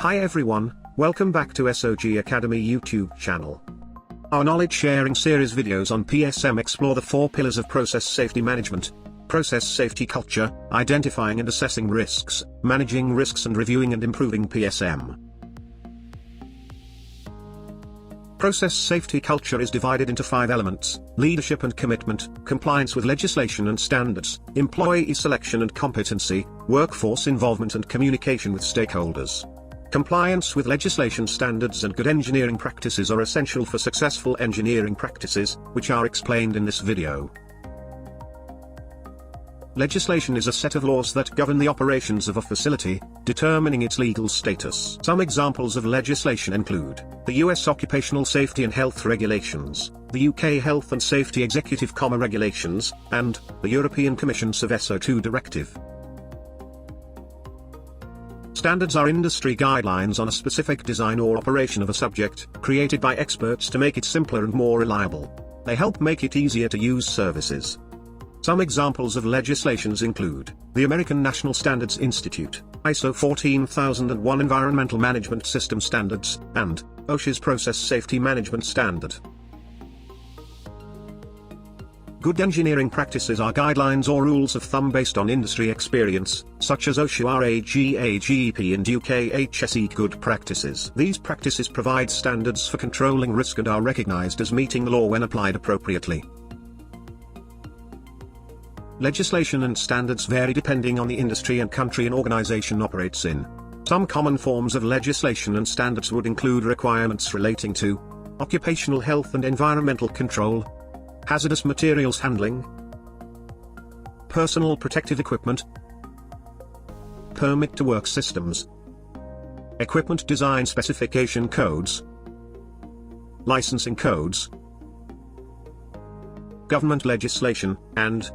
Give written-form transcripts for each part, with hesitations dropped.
Hi everyone, welcome back to SOG Academy YouTube channel. Our knowledge sharing series videos on PSM explore the 4 pillars of process safety management: process safety culture, identifying and assessing risks, managing risks and reviewing and improving PSM. Process safety culture is divided into 5 elements: leadership and commitment, compliance with legislation and standards, employee selection and competency, workforce involvement and communication with stakeholders. Compliance with legislation, standards and good engineering practices are essential for successful engineering practices, which are explained in this video. Legislation is a set of laws that govern the operations of a facility, determining its legal status. Some examples of legislation include the US Occupational Safety and Health Regulations, the UK Health and Safety Executive Regulations, and the European Commission's SOG Directive. Standards are industry guidelines on a specific design or operation of a subject, created by experts to make it simpler and more reliable. They help make it easier to use services. Some examples of legislations include the American National Standards Institute, ISO 14001 Environmental Management System Standards, and OSHA's Process Safety Management Standard. Good engineering practices are guidelines or rules of thumb based on industry experience, such as OSHA RAGAGEP and UK HSE Good Practices. These practices provide standards for controlling risk and are recognized as meeting the law when applied appropriately. Legislation and standards vary depending on the industry and country an organization operates in. Some common forms of legislation and standards would include requirements relating to occupational health and environmental control, hazardous materials handling, personal protective equipment, permit to work systems, equipment design specification codes, licensing codes, government legislation, and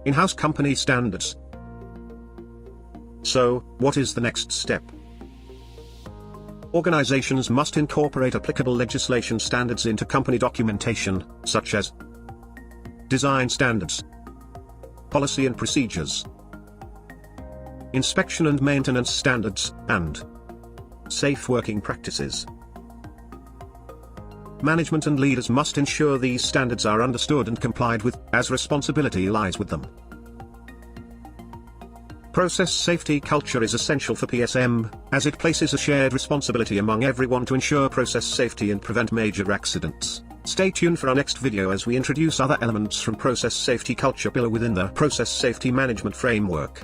in-house company standards. So, what is the next step? Organizations must incorporate applicable legislation standards into company documentation, such as design standards, policy and procedures, inspection and maintenance standards, and safe working practices. Management and leaders must ensure these standards are understood and complied with, as responsibility lies with them. Process safety culture is essential for PSM, as it places a shared responsibility among everyone to ensure process safety and prevent major accidents. Stay tuned for our next video as we introduce other elements from process safety culture pillar within the process safety management framework.